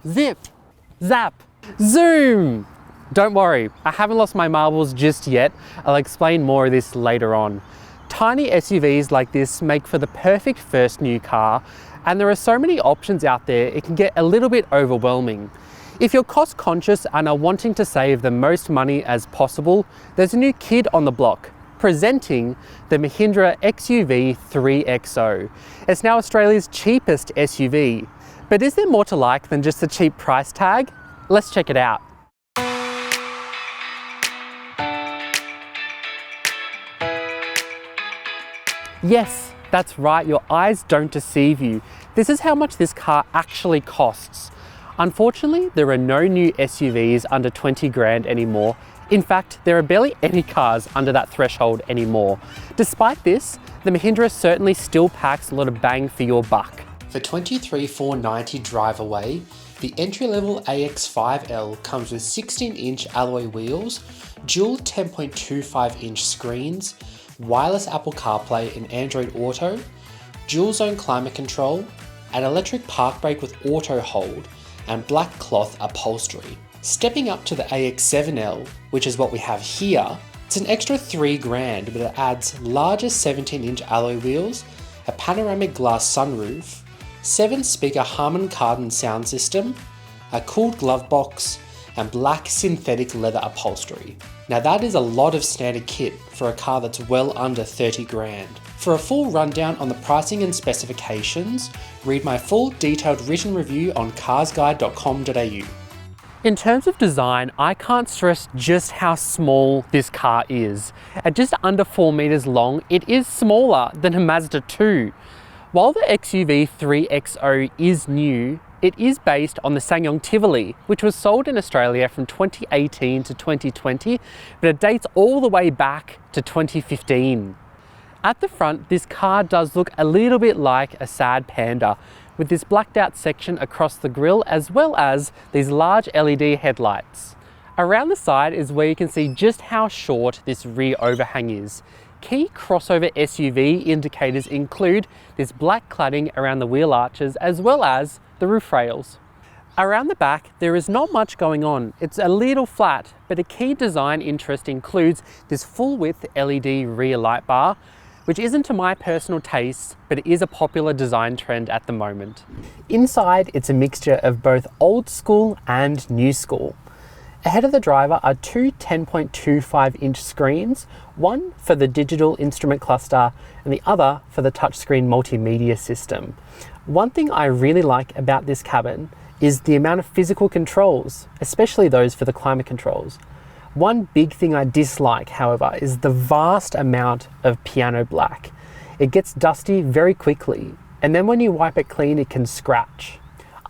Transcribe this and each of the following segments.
zip, zap, zoom. Don't worry, I haven't lost my marbles just yet. I'll explain more of this later on. Tiny SUVs like this make for the perfect first new car, and there are so many options out there it can get a little bit overwhelming. If you're cost conscious and are wanting to save the most money as possible, there's a new kid on the block, presenting the Mahindra XUV 3XO. It's now Australia's cheapest SUV. But is there more to like than just the cheap price tag? Let's check it out. Yes, that's right, your eyes don't deceive you. This is how much this car actually costs. Unfortunately, there are no new SUVs under 20 grand anymore. In fact, there are barely any cars under that threshold anymore. Despite this, the Mahindra certainly still packs a lot of bang for your buck. For $23,490 drive away, the entry-level AX5L comes with 16-inch alloy wheels, dual 10.25-inch screens, wireless Apple CarPlay and Android Auto, dual zone climate control, an electric park brake with auto hold, and black cloth upholstery. Stepping up to the AX7L, which is what we have here, it's an extra 3 grand, but it adds larger 17-inch alloy wheels, a panoramic glass sunroof, 7-speaker Harman Kardon sound system, a cooled glove box, and black synthetic leather upholstery. Now that is a lot of standard kit for a car that's well under 30 grand. For a full rundown on the pricing and specifications, read my full detailed written review on carsguide.com.au. In terms of design, I can't stress just how small this car is. At just under 4 meters long, it is smaller than a Mazda 2. While the XUV 3XO is new, it is based on the SsangYong Tivoli, which was sold in Australia from 2018 to 2020, but it dates all the way back to 2015. At the front, this car does look a little bit like a sad panda, with this blacked out section across the grille as well as these large LED headlights. Around the side is where you can see just how short this rear overhang is. Key crossover SUV indicators include this black cladding around the wheel arches as well as the roof rails. Around the back, there is not much going on. It's a little flat, but a key design interest includes this full width LED rear light bar, which isn't to my personal taste, but it is a popular design trend at the moment. Inside, it's a mixture of both old school and new school. Ahead of the driver are two 10.25-inch screens, one for the digital instrument cluster and the other for the touchscreen multimedia system. One thing I really like about this cabin is the amount of physical controls, especially those for the climate controls. One big thing I dislike, however, is the vast amount of piano black. It gets dusty very quickly, and then when you wipe it clean, it can scratch.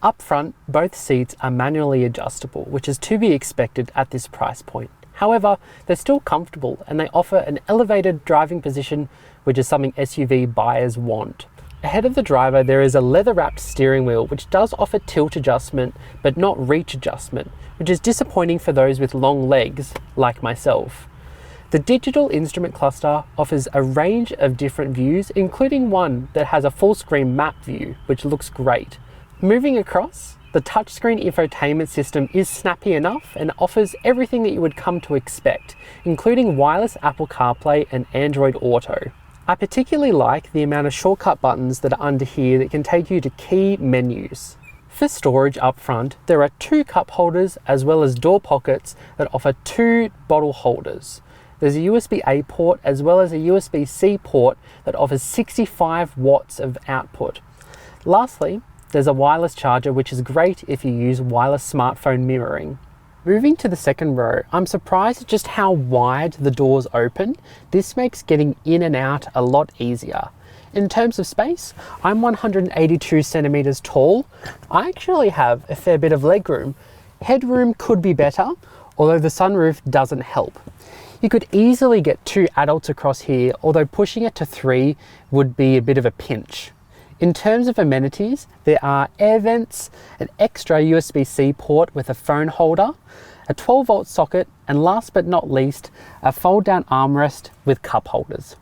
Up front, both seats are manually adjustable, which is to be expected at this price point. However, they're still comfortable and they offer an elevated driving position, which is something SUV buyers want. Ahead of the driver, there is a leather-wrapped steering wheel, which does offer tilt adjustment, but not reach adjustment, which is disappointing for those with long legs, like myself. The digital instrument cluster offers a range of different views, including one that has a full-screen map view, which looks great. Moving across, the touchscreen infotainment system is snappy enough and offers everything that you would come to expect, including wireless Apple CarPlay and Android Auto. I particularly like the amount of shortcut buttons that are under here that can take you to key menus. For storage up front, there are 2 cup holders as well as door pockets that offer 2 bottle holders. There's a USB-A port as well as a USB-C port that offers 65 watts of output. Lastly, there's a wireless charger, which is great if you use wireless smartphone mirroring. Moving to the second row, I'm surprised at just how wide the doors open. This makes getting in and out a lot easier. In terms of space, I'm 182 centimeters tall. I actually have a fair bit of legroom. Headroom could be better, although the sunroof doesn't help. You could easily get 2 adults across here, although pushing it to 3 would be a bit of a pinch. In terms of amenities, there are air vents, an extra USB-C port with a phone holder, a 12-volt socket, and last but not least, a fold-down armrest with cup holders.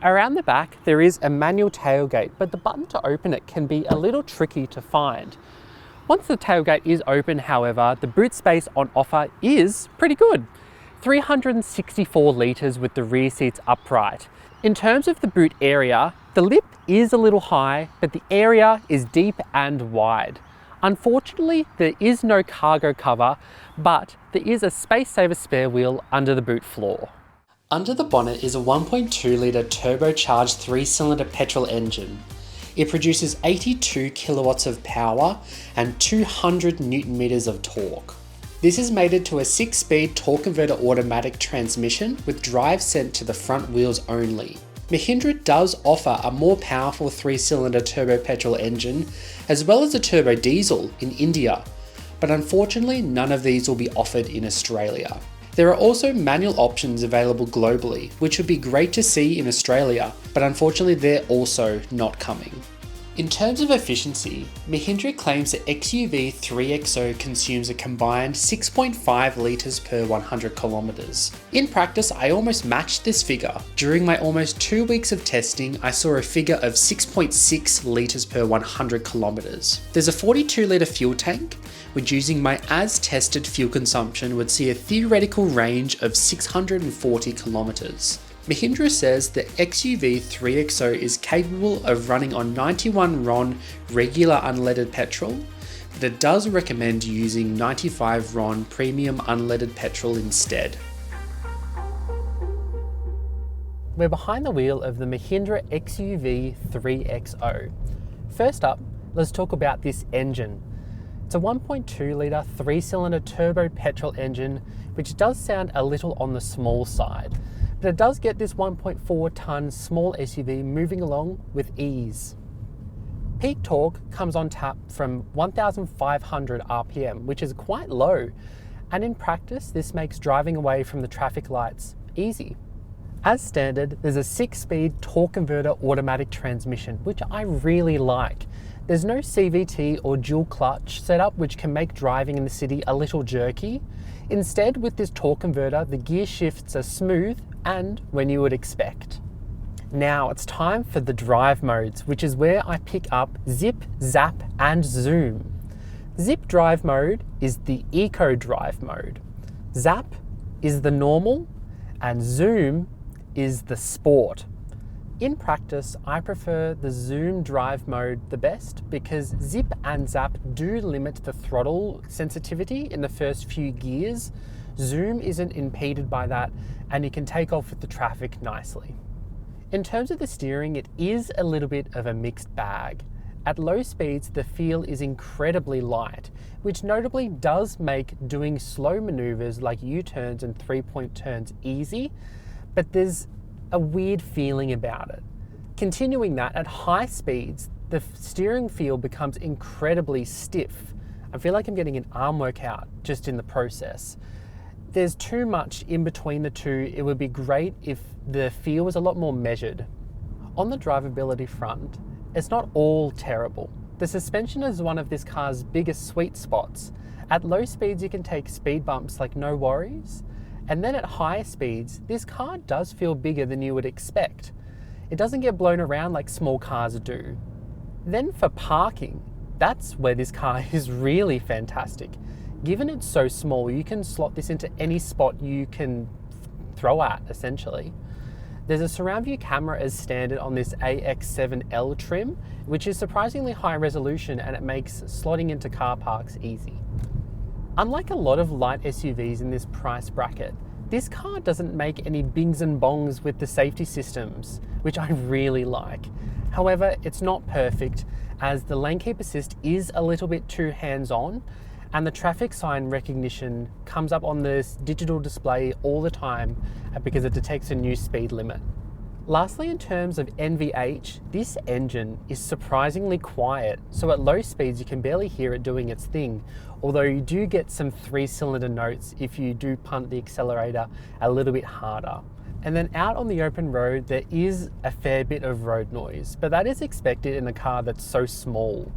Around the back, there is a manual tailgate, but the button to open it can be a little tricky to find. Once the tailgate is open, however, the boot space on offer is pretty good. 364 litres with the rear seats upright. In terms of the boot area, the lip is a little high, but the area is deep and wide. Unfortunately, there is no cargo cover, but there is a space saver spare wheel under the boot floor. Under the bonnet is a 1.2 litre turbocharged 3-cylinder petrol engine. It produces 82 kilowatts of power and 200 newton meters of torque. This is mated to a 6-speed torque converter automatic transmission with drive sent to the front wheels only. Mahindra does offer a more powerful 3-cylinder turbo petrol engine as well as a turbo diesel in India, but unfortunately none of these will be offered in Australia. There are also manual options available globally, which would be great to see in Australia, but unfortunately they're also not coming. In terms of efficiency, Mahindra claims the XUV 3XO consumes a combined 6.5 litres per 100 kilometres. In practice, I almost matched this figure. During my almost 2 weeks of testing, I saw a figure of 6.6 litres per 100 kilometres. There's a 42 litre fuel tank, which using my as tested fuel consumption would see a theoretical range of 640 kilometres. Mahindra says the XUV 3XO is capable of running on 91 RON regular unleaded petrol, but it does recommend using 95 RON premium unleaded petrol instead. We're behind the wheel of the Mahindra XUV 3XO. First up, let's talk about this engine. It's a 1.2 litre 3-cylinder turbo petrol engine, which does sound a little on the small side, but it does get this 1.4 tonne small SUV moving along with ease. Peak torque comes on tap from 1,500 RPM, which is quite low, and in practice this makes driving away from the traffic lights easy. As standard, there's a 6-speed torque converter automatic transmission, which I really like. There's no CVT or dual clutch setup, which can make driving in the city a little jerky. Instead, with this torque converter, the gear shifts are smooth and when you would expect. Now it's time for the drive modes, which is where I pick up Zip, Zap and Zoom. Zip drive mode is the eco drive mode. Zap is the normal and Zoom is the sport. In practice, I prefer the Zoom drive mode the best because Zip and Zap do limit the throttle sensitivity in the first few gears. Zoom isn't impeded by that and you can take off with the traffic nicely. In terms of the steering, it is a little bit of a mixed bag. At low speeds, the feel is incredibly light, which notably does make doing slow maneuvers like U-turns and 3-point turns easy, but there's a weird feeling about it. Continuing that, at high speeds, the steering feel becomes incredibly stiff. I feel like I'm getting an arm workout just in the process. There's too much in between the two. It would be great if the feel was a lot more measured. On the drivability front, it's not all terrible. The suspension is one of this car's biggest sweet spots. At low speeds, you can take speed bumps like no worries. And then at higher speeds, this car does feel bigger than you would expect. It doesn't get blown around like small cars do. Then for parking, that's where this car is really fantastic. Given it's so small, you can slot this into any spot you can throw at, essentially. There's a surround view camera as standard on this AX7L trim, which is surprisingly high resolution and it makes slotting into car parks easy. Unlike a lot of light SUVs in this price bracket, this car doesn't make any bings and bongs with the safety systems, which I really like. However, it's not perfect as the lane keep assist is a little bit too hands-on and the traffic sign recognition comes up on this digital display all the time because it detects a new speed limit. Lastly, in terms of NVH, this engine is surprisingly quiet, so at low speeds you can barely hear it doing its thing, although you do get some 3-cylinder notes if you do punt the accelerator a little bit harder. And then out on the open road, there is a fair bit of road noise, but that is expected in a car that's so small.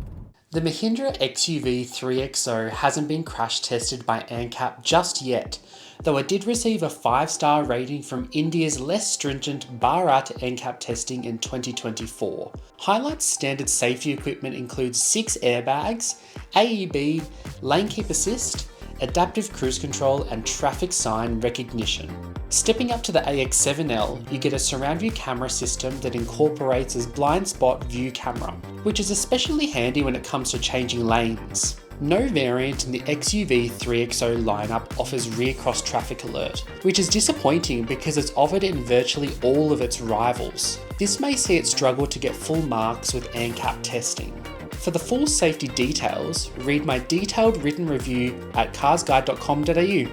The Mahindra XUV 3XO hasn't been crash tested by ANCAP just yet, though it did receive a 5-star rating from India's less stringent Bharat NCAP testing in 2024. Highlights standard safety equipment includes 6 airbags, AEB, lane keep assist, adaptive cruise control and traffic sign recognition. Stepping up to the AX7L, you get a surround view camera system that incorporates a blind spot view camera, which is especially handy when it comes to changing lanes. No variant in the XUV 3XO lineup offers rear cross traffic alert, which is disappointing because it's offered in virtually all of its rivals. This may see it struggle to get full marks with ANCAP testing. For the full safety details, read my detailed written review at carsguide.com.au.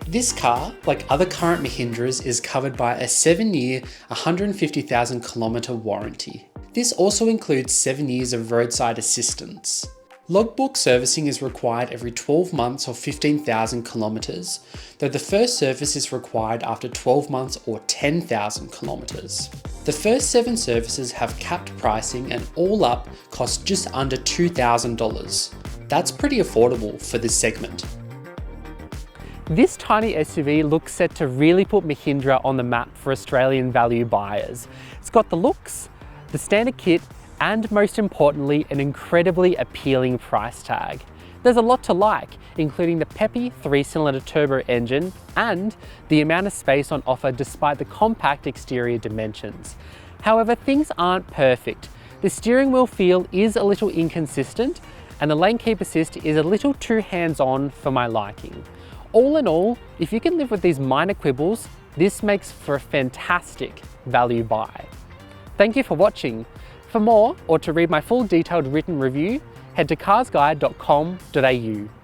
This car, like other current Mahindras, is covered by a 7-year, 150,000 kilometre warranty. This also includes 7 years of roadside assistance. Logbook servicing is required every 12 months or 15,000 kilometres, though the first service is required after 12 months or 10,000 kilometres. The first 7 services have capped pricing and all up cost just under $2,000. That's pretty affordable for this segment. This tiny SUV looks set to really put Mahindra on the map for Australian value buyers. It's got the looks, the standard kit, and most importantly, an incredibly appealing price tag. There's a lot to like, including the peppy 3-cylinder turbo engine and the amount of space on offer despite the compact exterior dimensions. However, things aren't perfect. The steering wheel feel is a little inconsistent and the lane keep assist is a little too hands-on for my liking. All in all, if you can live with these minor quibbles, this makes for a fantastic value buy. Thank you for watching. For more, or to read my full detailed written review, head to carsguide.com.au.